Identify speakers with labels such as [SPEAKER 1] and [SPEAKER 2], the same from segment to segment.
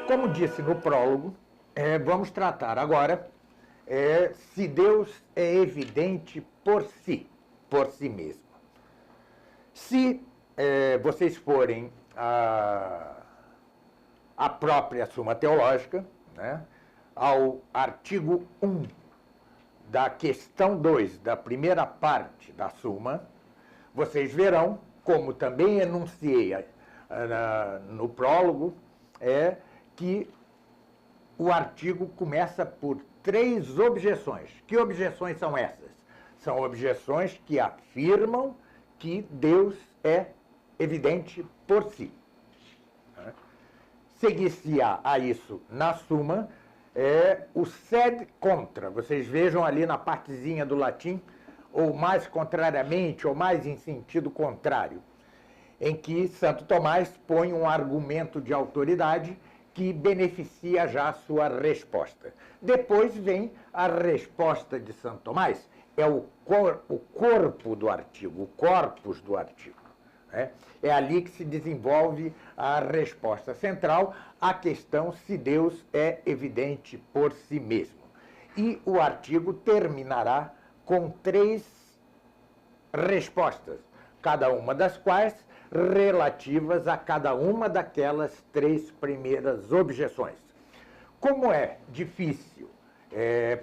[SPEAKER 1] Como disse no prólogo, vamos tratar agora se Deus é evidente por si mesmo. Se vocês forem à própria Suma Teológica, né, ao artigo 1 da questão 2 da primeira parte da Suma, vocês verão, como também enunciei no prólogo, que o artigo começa por 3 objeções. Que objeções são essas? São objeções que afirmam que Deus é evidente por si. Seguir-se-á a isso na Suma o sed contra. Vocês vejam ali na partezinha do latim, ou mais contrariamente, ou mais em sentido contrário, em que Santo Tomás põe um argumento de autoridade que beneficia já a sua resposta. Depois vem a resposta de Santo Tomás, o corpo do artigo, o corpus do artigo. É ali que se desenvolve a resposta central à questão se Deus é evidente por si mesmo. E o artigo terminará com 3 respostas, cada uma das quais relativas a cada uma daquelas 3 primeiras objeções. Como é difícil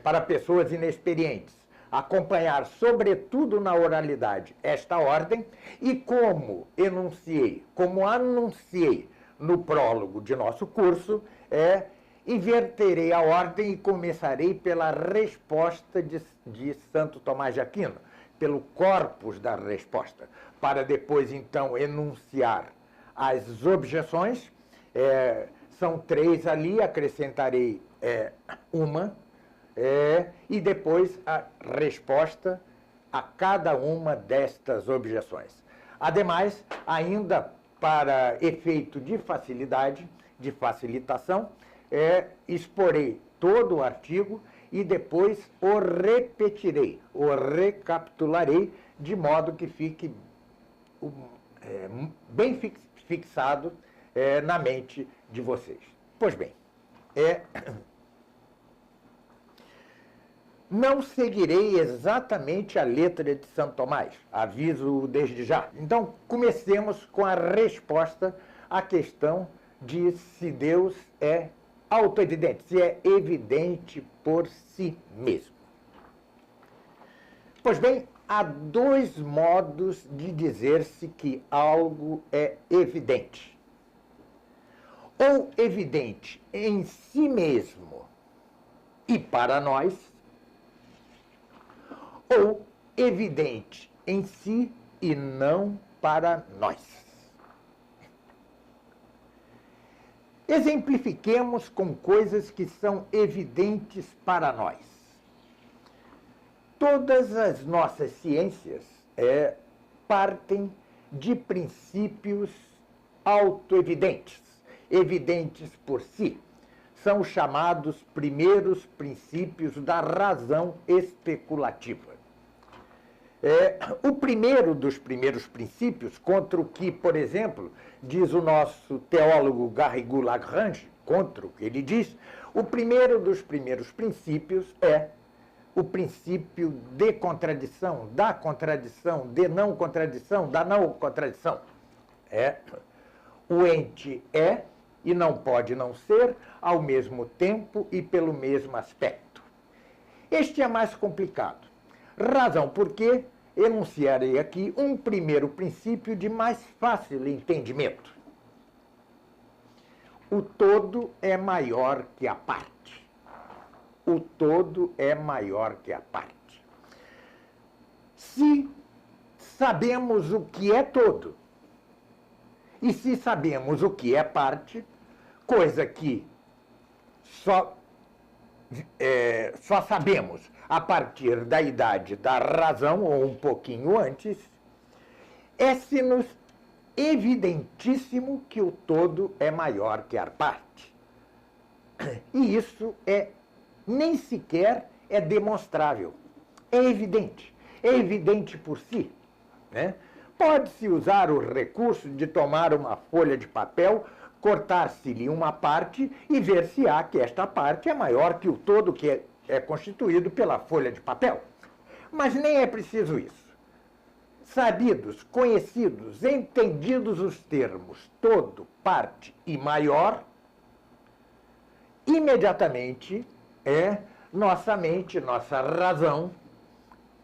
[SPEAKER 1] para pessoas inexperientes acompanhar, sobretudo na oralidade, esta ordem, e como anunciei no prólogo de nosso curso, inverterei a ordem e começarei pela resposta de Santo Tomás de Aquino, pelo corpus da resposta, para depois, então, enunciar as objeções. São 3 ali, acrescentarei uma, e depois a resposta a cada uma destas objeções. Ademais, ainda para efeito de facilidade, de facilitação, exporei todo o artigo e depois o repetirei, o recapitularei, de modo que fique bem fixado na mente de vocês. Pois bem, não seguirei exatamente a letra de Santo Tomás, aviso desde já. Então, comecemos com a resposta à questão de se Deus é autoevidente, se é evidente por si mesmo. Pois bem, há 2 modos de dizer-se que algo é evidente. Ou evidente em si mesmo e para nós, ou evidente em si e não para nós. Exemplifiquemos com coisas que são evidentes para nós. Todas as nossas ciências partem de princípios autoevidentes, evidentes por si. São os chamados primeiros princípios da razão especulativa. O primeiro dos primeiros princípios, contra o que, por exemplo, diz o nosso teólogo Garrigou-Lagrange, contra o que ele diz, o primeiro dos primeiros princípios é o princípio de contradição, de não contradição, da não contradição. O ente é e não pode não ser ao mesmo tempo e pelo mesmo aspecto. Este é mais complicado. Razão porque enunciarei aqui um primeiro princípio de mais fácil entendimento. O todo é maior que a parte. O todo é maior que a parte. Se sabemos o que é todo, e se sabemos o que é parte, coisa que só sabemos a partir da idade da razão, ou um pouquinho antes, é-se-nos evidentíssimo que o todo é maior que a parte. E isso nem sequer é demonstrável. É evidente por si. Pode-se usar o recurso de tomar uma folha de papel, cortar-se-lhe uma parte e ver-se-á que esta parte é maior que o todo que é constituído pela folha de papel. Mas nem é preciso isso. Sabidos, conhecidos, entendidos os termos todo, parte e maior, imediatamente nossa mente, nossa razão,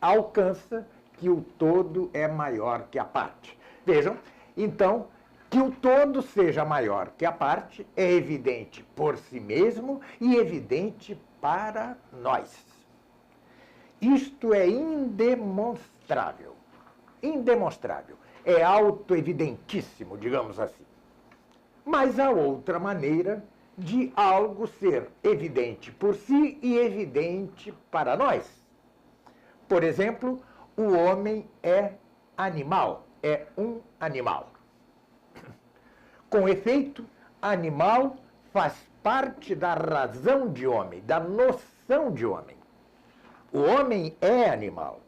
[SPEAKER 1] alcança que o todo é maior que a parte. Vejam, então, que o todo seja maior que a parte é evidente por si mesmo e evidente para nós. Isto é indemonstrável. Indemonstrável. É autoevidentíssimo, digamos assim. Mas há outra maneira de algo ser evidente por si e evidente para nós. Por exemplo, o homem é animal, é um animal. Com efeito, animal faz parte da razão de homem, da noção de homem. O homem é animal.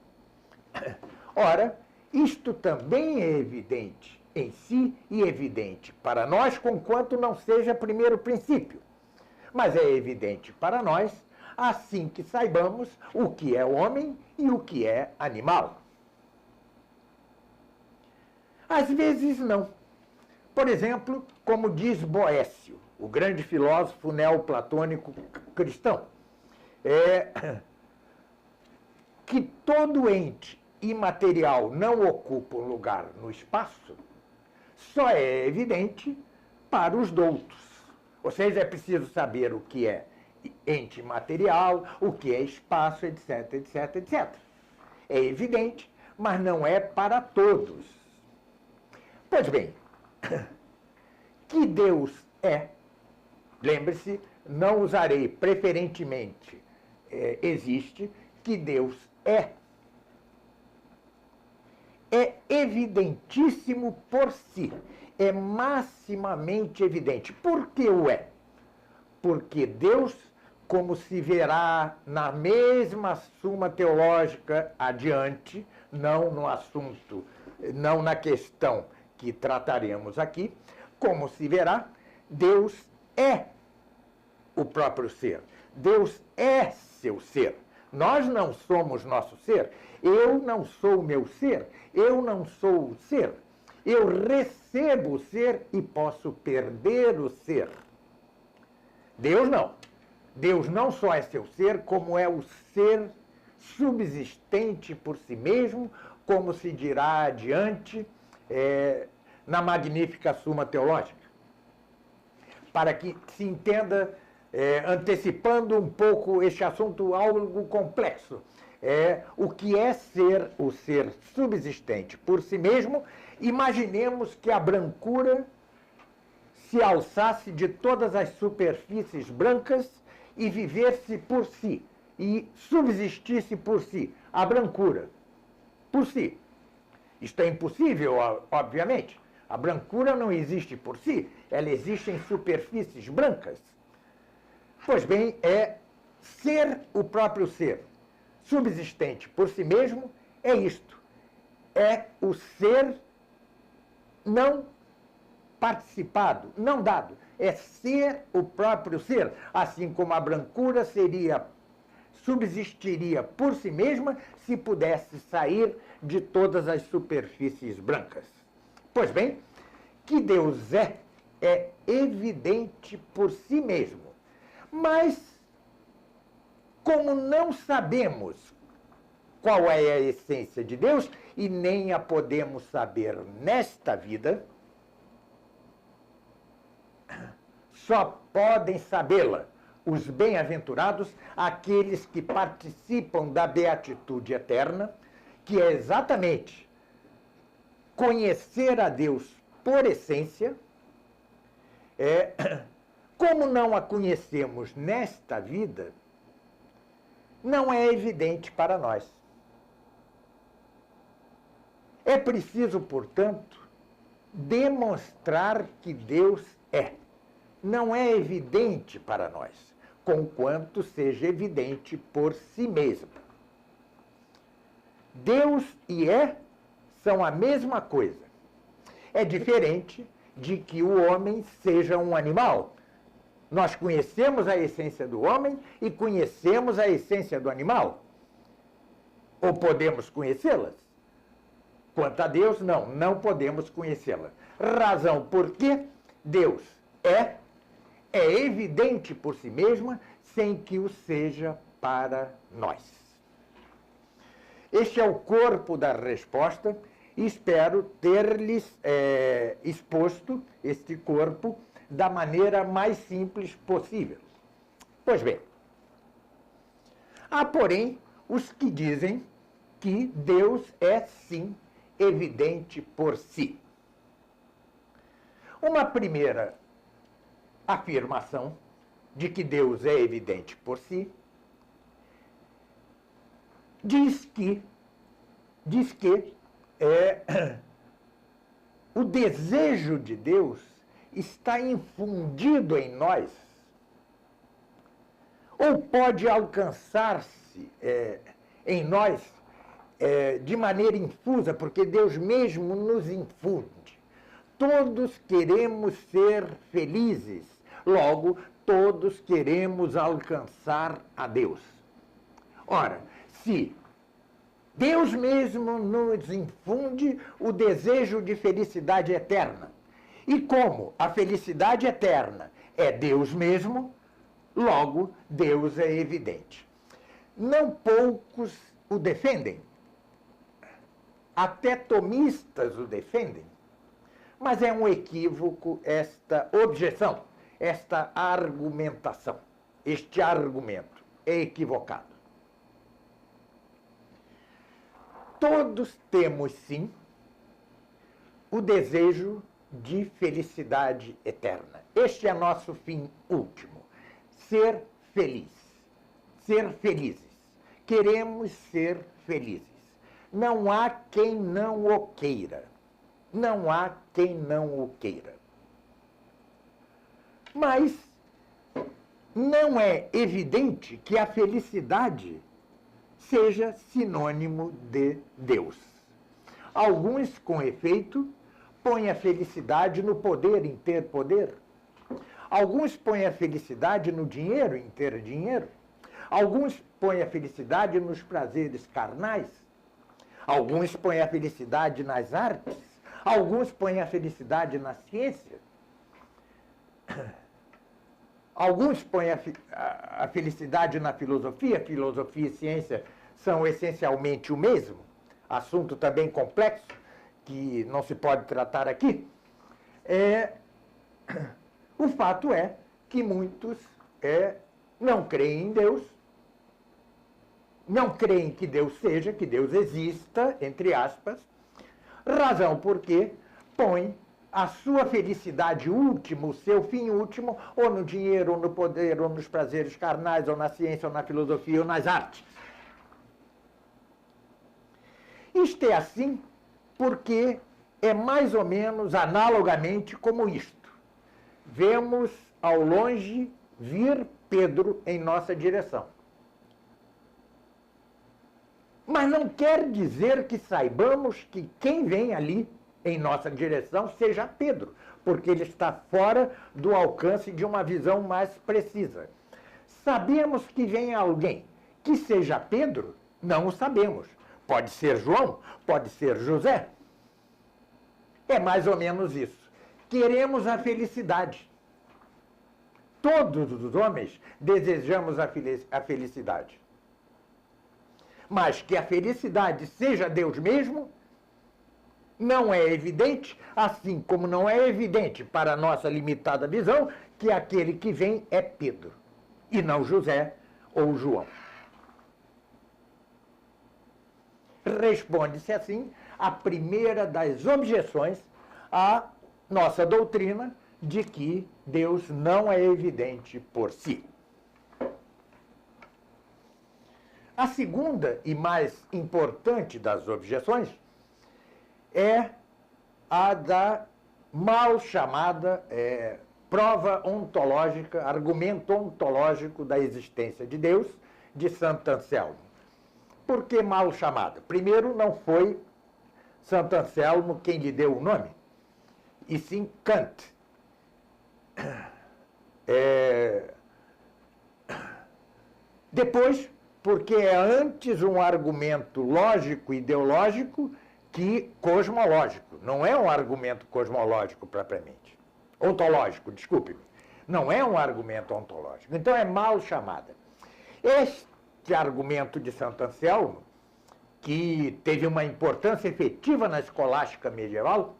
[SPEAKER 1] Ora, isto também é evidente em si e evidente para nós, conquanto não seja primeiro princípio. Mas é evidente para nós assim que saibamos o que é homem e o que é animal. Às vezes não. Por exemplo, como diz Boécio, o grande filósofo neoplatônico cristão, que todo ente imaterial não ocupa um lugar no espaço, só é evidente para os doutos. Ou seja, é preciso saber o que é ente material, o que é espaço, etc, etc, etc. É evidente, mas não é para todos. Pois bem, que Deus é, lembre-se, não usarei preferentemente existe, que Deus é evidentíssimo por si, é maximamente evidente. Por que o é? Porque Deus, como se verá na mesma Suma Teológica adiante, não no assunto, não na questão que trataremos aqui, como se verá, Deus é o próprio ser. Deus é seu ser. Nós não somos nosso ser. Eu não sou o meu ser. Eu não sou o ser. Eu recebo o ser e posso perder o ser. Deus não. Deus não só é seu ser, como é o ser subsistente por si mesmo, como se dirá adiante na magnífica Suma Teológica. Para que se entenda, antecipando um pouco este assunto algo complexo, o que é ser o ser subsistente por si mesmo. Imaginemos que a brancura se alçasse de todas as superfícies brancas e vivesse por si, e subsistisse por si, a brancura, por si. Isto é impossível, obviamente. A brancura não existe por si, ela existe em superfícies brancas. Pois bem, é ser o próprio ser, subsistente por si mesmo, é isto. É o ser não participado, não dado. É ser o próprio ser, assim como a brancura subsistiria por si mesma se pudesse sair de todas as superfícies brancas. Pois bem, que Deus é evidente por si mesmo. Mas, como não sabemos qual é a essência de Deus e nem a podemos saber nesta vida, só podem sabê-la os bem-aventurados, aqueles que participam da beatitude eterna, que é exatamente conhecer a Deus por essência. Como não a conhecemos nesta vida, não é evidente para nós. É preciso, portanto, demonstrar que Deus é. Não é evidente para nós, conquanto seja evidente por si mesmo. Deus e são a mesma coisa. É diferente de que o homem seja um animal. Nós conhecemos a essência do homem e conhecemos a essência do animal. Ou podemos conhecê-las? Quanto a Deus, não podemos conhecê-la. Razão porque Deus é evidente por si mesma, sem que o seja para nós. Este é o corpo da resposta e espero ter-lhes exposto este corpo da maneira mais simples possível. Pois bem, há, porém, os que dizem que Deus é, sim, evidente por si. Uma primeira afirmação de que Deus é evidente por si diz que o desejo de Deus está infundido em nós, ou pode alcançar-se em nós de maneira infusa, porque Deus mesmo nos infunde. Todos queremos ser felizes, logo, todos queremos alcançar a Deus. Ora, se Deus mesmo nos infunde o desejo de felicidade eterna, e como a felicidade eterna é Deus mesmo, logo, Deus é evidente. Não poucos o defendem, até tomistas o defendem, mas é um equívoco esta objeção, esta argumentação. Este argumento é equivocado. Todos temos, sim, o desejo de felicidade eterna. Este é nosso fim último. Ser feliz. Ser felizes. Queremos ser felizes. Não há quem não o queira. Não há quem não o queira. Mas não é evidente que a felicidade seja sinônimo de Deus. Alguns, com efeito, põem a felicidade no poder, em ter poder. Alguns põem a felicidade no dinheiro, em ter dinheiro. Alguns põem a felicidade nos prazeres carnais. Alguns põem a felicidade nas artes. Alguns põem a felicidade na ciência. Alguns põem a felicidade na filosofia. Filosofia e ciência são essencialmente o mesmo. Assunto também complexo, que não se pode tratar aqui. O fato é que muitos não creem em Deus, não creem que Deus seja, que Deus exista, entre aspas, razão porque põe a sua felicidade última, o seu fim último, ou no dinheiro, ou no poder, ou nos prazeres carnais, ou na ciência, ou na filosofia, ou nas artes. Isto é assim porque é mais ou menos analogamente como isto. Vemos ao longe vir Pedro em nossa direção. Mas não quer dizer que saibamos que quem vem ali em nossa direção seja Pedro, porque ele está fora do alcance de uma visão mais precisa. Sabemos que vem alguém que seja Pedro? Não o sabemos. Pode ser João, pode ser José. É mais ou menos isso. Queremos a felicidade. Todos os homens desejamos a felicidade. Mas que a felicidade seja Deus mesmo, não é evidente, assim como não é evidente para a nossa limitada visão que aquele que vem é Pedro, e não José ou João. Responde-se assim a primeira das objeções à nossa doutrina de que Deus não é evidente por si. A segunda e mais importante das objeções é a da mal chamada prova ontológica, argumento ontológico da existência de Deus, de Santo Anselmo. Por que mal chamada? Primeiro, não foi Santo Anselmo quem lhe deu o nome. e sim Kant. Depois, porque é antes um argumento lógico, ideológico, que cosmológico. Não é um argumento cosmológico propriamente. Ontológico, desculpe-me. Não é um argumento ontológico. Então é mal chamada. Este argumento de Santo Anselmo, que teve uma importância efetiva na escolástica medieval,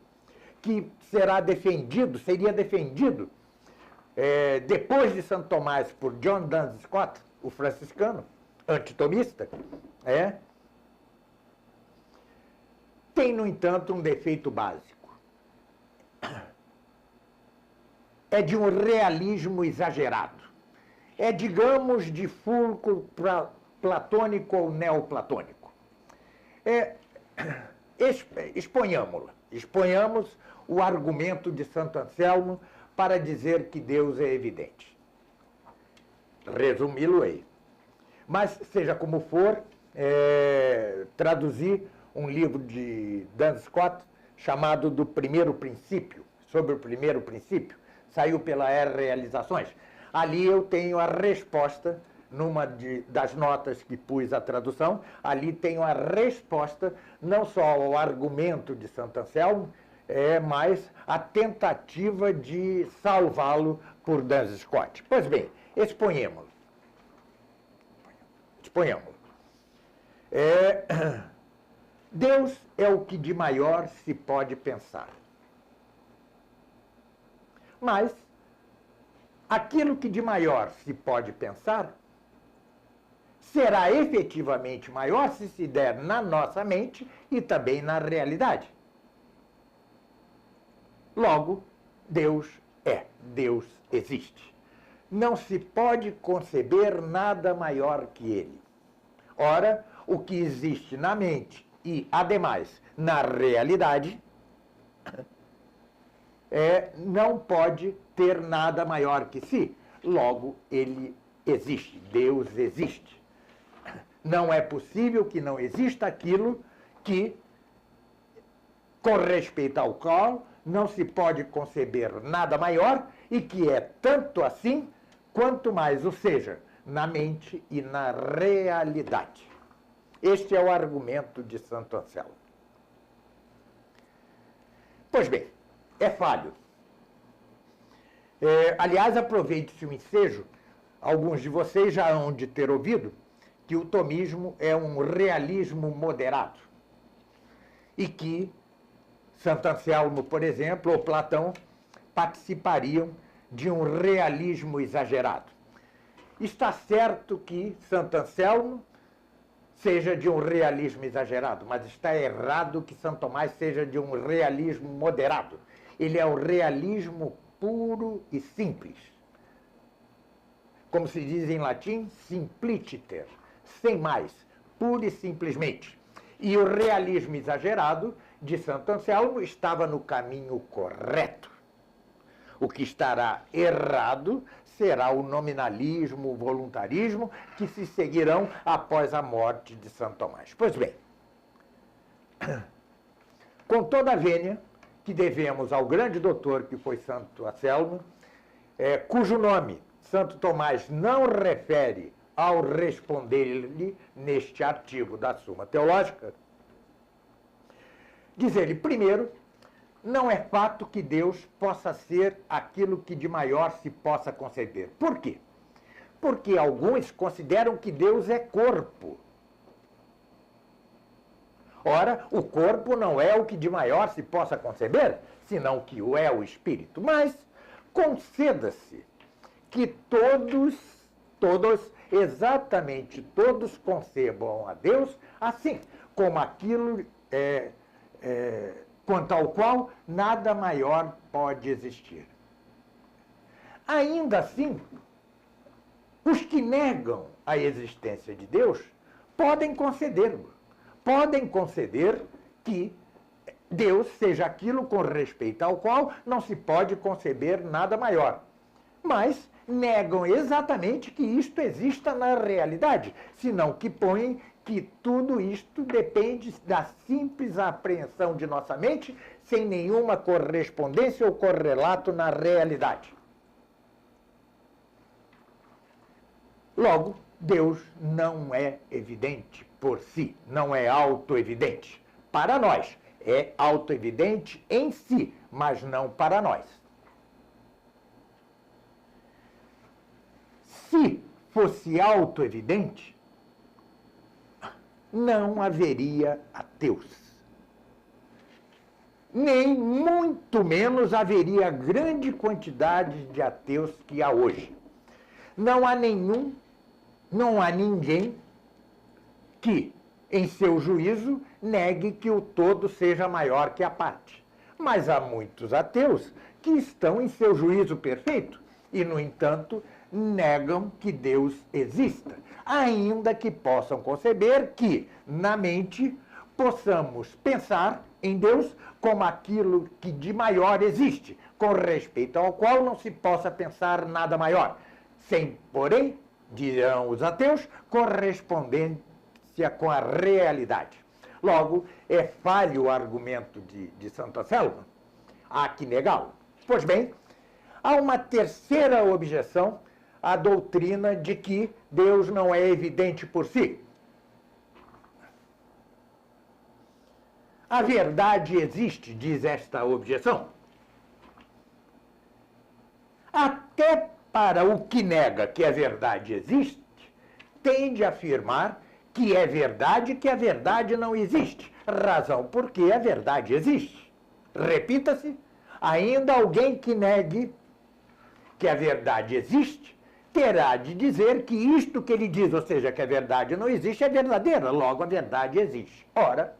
[SPEAKER 1] que seria defendido depois de Santo Tomás por John Duns Scott, o franciscano, antitomista, tem, no entanto, um defeito básico. É de um realismo exagerado. É, digamos, de fulcro platônico ou neoplatônico. Exponhamos o argumento de Santo Anselmo para dizer que Deus é evidente. Resumi-lo-ei. Mas, seja como for, traduzi um livro de Duns Scott chamado Do Primeiro Princípio, sobre o primeiro princípio, saiu pela Realizações. Ali eu tenho a resposta, numa das notas que pus a tradução, ali tenho a resposta não só ao argumento de Santo Anselmo, mas a tentativa de salvá-lo por Duns Scott. Pois bem, exponhamos-lo. Deus é o que de maior se pode pensar. Mas aquilo que de maior se pode pensar será efetivamente maior se se der na nossa mente e também na realidade. Logo, Deus existe. Não se pode conceber nada maior que ele. Ora, o que existe na mente e, ademais, na realidade, não pode ter nada maior que si. Logo, ele existe. Deus existe. Não é possível que não exista aquilo que, com respeito ao qual, não se pode conceber nada maior e que é tanto assim quanto mais, ou seja, na mente e na realidade. Este é o argumento de Santo Anselmo. Pois bem, é falho. Aliás, aproveite-se o ensejo, alguns de vocês já hão de ter ouvido que o tomismo é um realismo moderado e que Santo Anselmo, por exemplo, ou Platão, participariam de um realismo exagerado. Está certo que Santo Anselmo seja de um realismo exagerado, mas está errado que Santo Tomás seja de um realismo moderado. Ele é o realismo puro e simples. Como se diz em latim, simpliciter, sem mais, pura e simplesmente. E o realismo exagerado de Santo Anselmo estava no caminho correto. O que estará errado será o nominalismo, o voluntarismo, que se seguirão após a morte de Santo Tomás. Pois bem, com toda a vênia que devemos ao grande doutor que foi Santo Anselmo, cujo nome Santo Tomás não refere ao responder-lhe neste artigo da Suma Teológica, diz ele, primeiro, não é fato que Deus possa ser aquilo que de maior se possa conceber. Por quê? Porque alguns consideram que Deus é corpo. Ora, o corpo não é o que de maior se possa conceber, senão que o é o espírito. Mas conceda-se que exatamente todos concebam a Deus assim, como aquilo quanto ao qual nada maior pode existir. Ainda assim, os que negam a existência de Deus podem concedê-lo. Podem conceder que Deus seja aquilo com respeito ao qual não se pode conceber nada maior. Mas negam exatamente que isto exista na realidade, senão que põem que tudo isto depende da simples apreensão de nossa mente, sem nenhuma correspondência ou correlato na realidade. Logo, Deus não é evidente por si, não é autoevidente. Para nós, é autoevidente em si, mas não para nós. Se fosse autoevidente, não haveria ateus. Nem muito menos haveria grande quantidade de ateus que há hoje. Não há ninguém que, em seu juízo, negue que o todo seja maior que a parte. Mas há muitos ateus que estão em seu juízo perfeito e, no entanto, negam que Deus exista, ainda que possam conceber que, na mente, possamos pensar em Deus como aquilo que de maior existe, com respeito ao qual não se possa pensar nada maior, sem, porém, dirão os ateus, correspondência com a realidade. Logo, é falho o argumento de Santo Anselmo? Há que negá-lo. Pois bem, há uma terceira objeção à doutrina de que Deus não é evidente por si. A verdade existe, diz esta objeção. Até para o que nega que a verdade existe, tende a afirmar que é verdade que a verdade não existe, razão porque a verdade existe. Repita-se, ainda alguém que negue que a verdade existe, terá de dizer que isto que ele diz, ou seja, que a verdade não existe, é verdadeira, logo a verdade existe. Ora,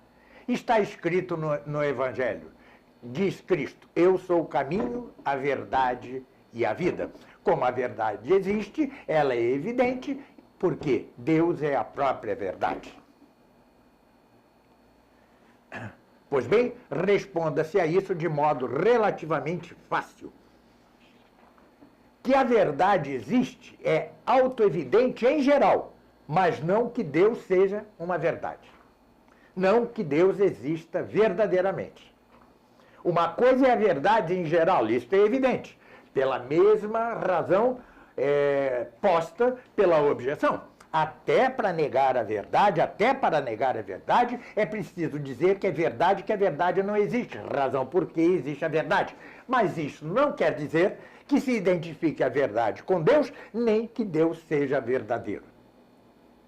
[SPEAKER 1] está escrito no Evangelho, diz Cristo, eu sou o caminho, a verdade e a vida. Como a verdade existe, ela é evidente, porque Deus é a própria verdade. Pois bem, responda-se a isso de modo relativamente fácil. Que a verdade existe é autoevidente em geral, mas não que Deus seja uma verdade. Não que Deus exista verdadeiramente. Uma coisa é a verdade em geral, isso é evidente, pela mesma razão posta pela objeção. Até para negar a verdade, é preciso dizer que a verdade não existe, razão porque existe a verdade. Mas isso não quer dizer que se identifique a verdade com Deus, nem que Deus seja verdadeiro.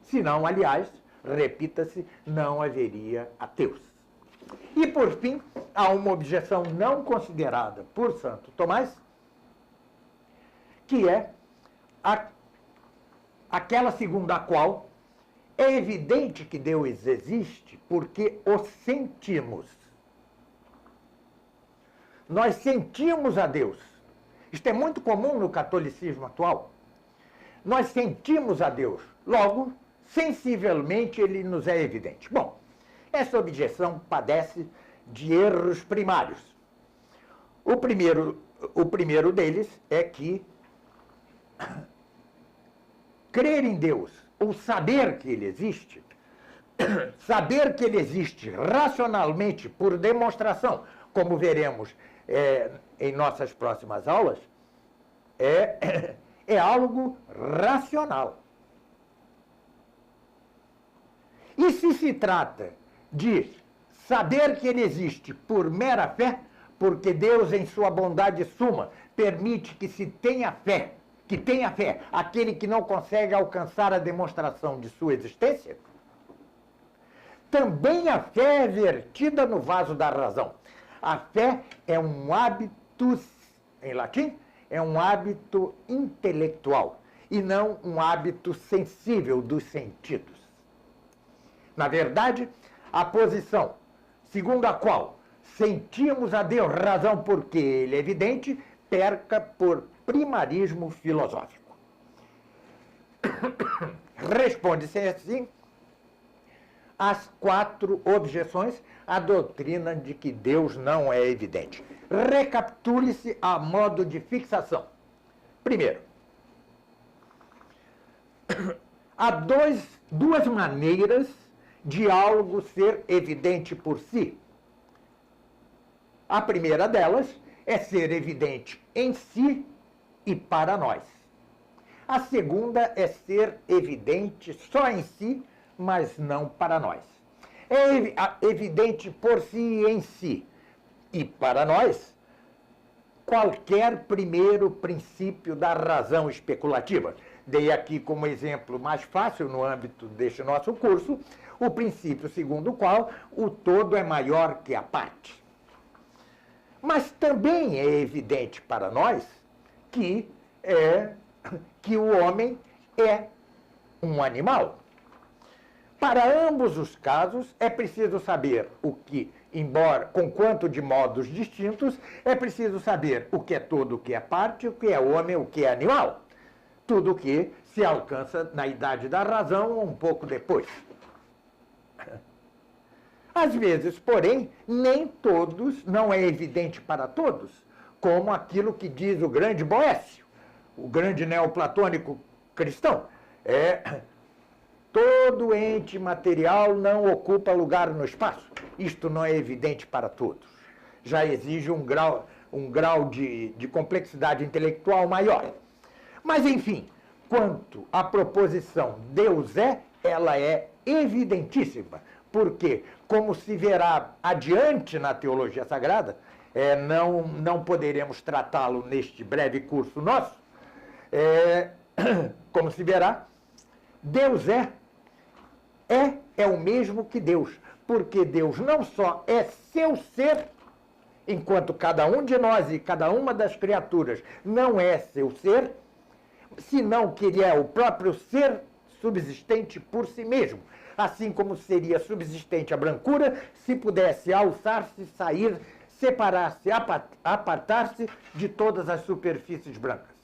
[SPEAKER 1] Senão, aliás, repita-se, não haveria ateus. E, por fim, há uma objeção não considerada por Santo Tomás, que é aquela segundo a qual é evidente que Deus existe porque o sentimos. Nós sentimos a Deus. Isto é muito comum no catolicismo atual. Nós sentimos a Deus. Logo, sensivelmente, ele nos é evidente. Bom, essa objeção padece de erros primários. O primeiro deles é que crer em Deus, ou saber que ele existe racionalmente por demonstração, como veremos em nossas próximas aulas, é algo racional. E se trata de saber que ele existe por mera fé, porque Deus, em sua bondade suma, permite que tenha fé aquele que não consegue alcançar a demonstração de sua existência, também a fé é vertida no vaso da razão. A fé é um hábito, em latim, é um hábito intelectual e não um hábito sensível dos sentidos. Na verdade, a posição segundo a qual sentimos a Deus, razão porque ele é evidente, perca por primarismo filosófico. Responde-se assim às 4 objeções à doutrina de que Deus não é evidente. Recapitule-se a modo de fixação. Primeiro, há duas maneiras de algo ser evidente por si. A primeira delas é ser evidente em si e para nós. A segunda é ser evidente só em si, mas não para nós. É evidente por si e em si e para nós qualquer primeiro princípio da razão especulativa. Dei aqui como exemplo mais fácil, no âmbito deste nosso curso, o princípio segundo o qual o todo é maior que a parte. Mas também é evidente para nós que o homem é um animal. Para ambos os casos, é preciso saber o que, embora conquanto de modos distintos, é preciso saber o que é todo, o que é parte, o que é homem, o que é animal. Tudo que se alcança na idade da razão um pouco depois. Às vezes, porém, nem todos, não é evidente para todos, como aquilo que diz o grande Boécio, o grande neoplatônico cristão. Todo ente material não ocupa lugar no espaço. Isto não é evidente para todos. Já exige um grau de complexidade intelectual maior. Mas, enfim, quanto à proposição Deus é, ela é evidentíssima. Porque, como se verá adiante na teologia sagrada, não poderemos tratá-lo neste breve curso nosso, como se verá, Deus é o mesmo que Deus, porque Deus não só é seu ser, enquanto cada um de nós e cada uma das criaturas não é seu ser, senão que ele é o próprio ser subsistente por si mesmo, assim como seria subsistente a brancura se pudesse alçar-se, sair, separar-se, apartar-se de todas as superfícies brancas.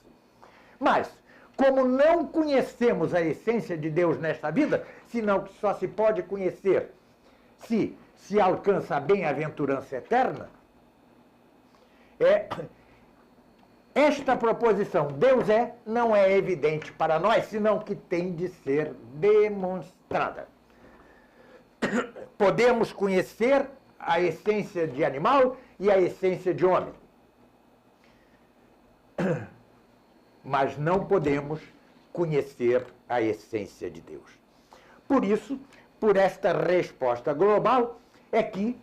[SPEAKER 1] Mas, como não conhecemos a essência de Deus nesta vida, senão que só se pode conhecer se alcança a bem-aventurança eterna, esta proposição, Deus não é evidente para nós, senão que tem de ser demonstrada. Podemos conhecer a essência de animal e a essência de homem, mas não podemos conhecer a essência de Deus. Por isso, por esta resposta global, é que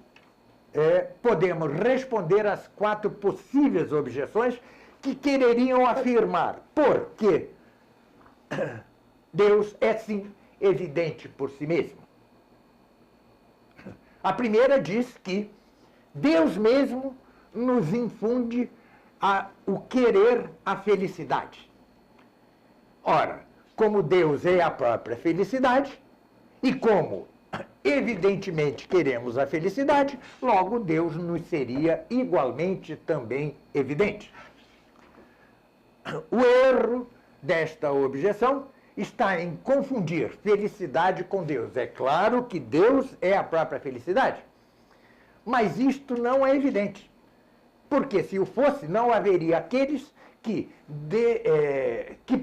[SPEAKER 1] podemos responder às 4 possíveis objeções que quereriam afirmar porque Deus é, sim, evidente por si mesmo. A primeira diz que Deus mesmo nos infunde o querer a felicidade. Ora, como Deus é a própria felicidade, e como evidentemente queremos a felicidade, logo Deus nos seria igualmente também evidente. O erro desta objeção está em confundir felicidade com Deus. É claro que Deus é a própria felicidade, mas isto não é evidente. Porque se o fosse, não haveria aqueles que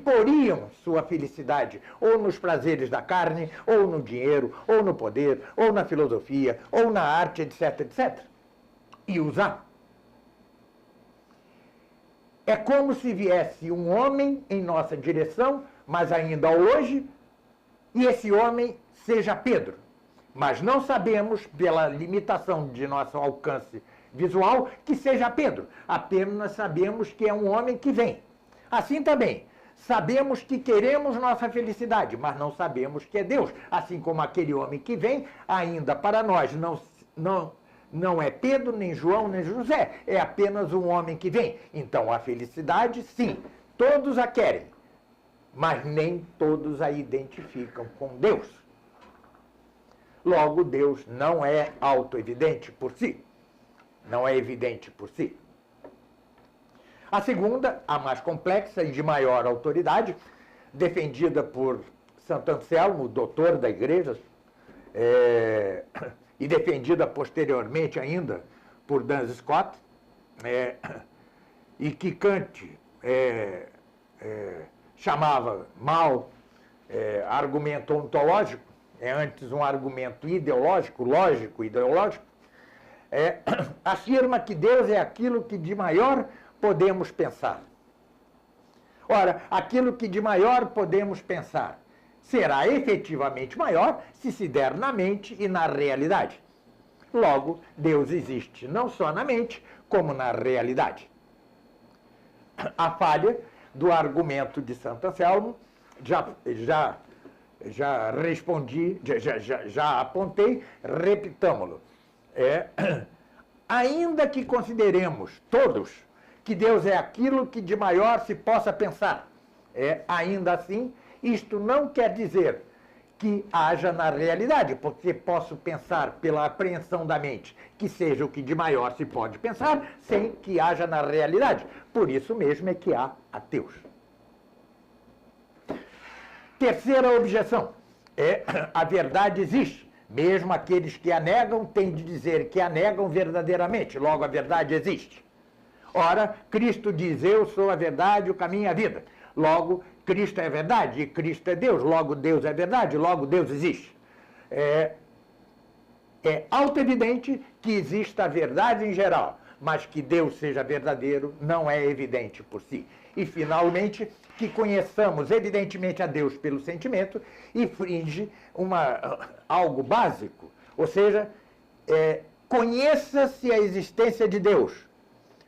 [SPEAKER 1] poriam sua felicidade ou nos prazeres da carne, ou no dinheiro, ou no poder, ou na filosofia, ou na arte, etc, etc. E usar. É como se viesse um homem em nossa direção, mas ainda hoje, e esse homem seja Pedro. Mas não sabemos, pela limitação de nosso alcance visual, que seja Pedro. Apenas sabemos que é um homem que vem. Assim também, sabemos que queremos nossa felicidade, mas não sabemos que é Deus. Assim como aquele homem que vem, ainda para nós não é Pedro, nem João, nem José. É apenas um homem que vem. Então, a felicidade, sim, todos a querem, mas nem todos a identificam com Deus. Logo, Deus não é autoevidente por si. Não é evidente por si. A segunda, a mais complexa e de maior autoridade, defendida por Santo Anselmo, doutor da Igreja, e defendida posteriormente ainda por Duns Scott, e que Kant chamava mal argumento ontológico, é antes um argumento ideológico, lógico, ideológico, afirma que Deus é aquilo que de maior podemos pensar. Ora, aquilo que de maior podemos pensar será efetivamente maior se der na mente e na realidade. Logo, Deus existe não só na mente, como na realidade. A falha do argumento de Santo Anselmo, já respondi, já apontei, repitamo-lo. Ainda que consideremos todos que Deus é aquilo que de maior se possa pensar, ainda assim, isto não quer dizer que haja na realidade, porque posso pensar pela apreensão da mente que seja o que de maior se pode pensar, sem que haja na realidade. Por isso mesmo é que há ateus. Terceira objeção a verdade existe. Mesmo aqueles que a negam têm de dizer que a negam verdadeiramente. Logo, a verdade existe. Ora, Cristo diz, eu sou a verdade, o caminho e a vida. Logo, Cristo é verdade e Cristo é Deus. Logo, Deus é verdade, logo, Deus existe. É auto-evidente que exista a verdade em geral, mas que Deus seja verdadeiro não é evidente por si. E, finalmente, que conheçamos evidentemente a Deus pelo sentimento infringe algo básico. Ou seja, conheça-se a existência de Deus,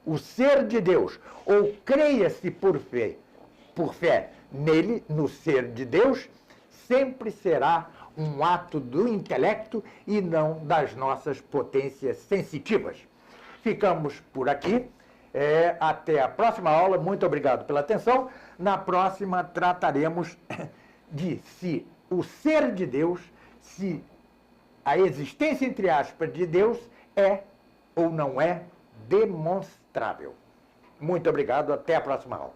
[SPEAKER 1] o ser de Deus, ou creia-se por fé nele, no ser de Deus, sempre será um ato do intelecto e não das nossas potências sensitivas. Ficamos por aqui. Até a próxima aula. Muito obrigado pela atenção. Na próxima trataremos de se o ser de Deus, se a existência, entre aspas, de Deus é ou não é demonstrável. Muito obrigado. Até a próxima aula.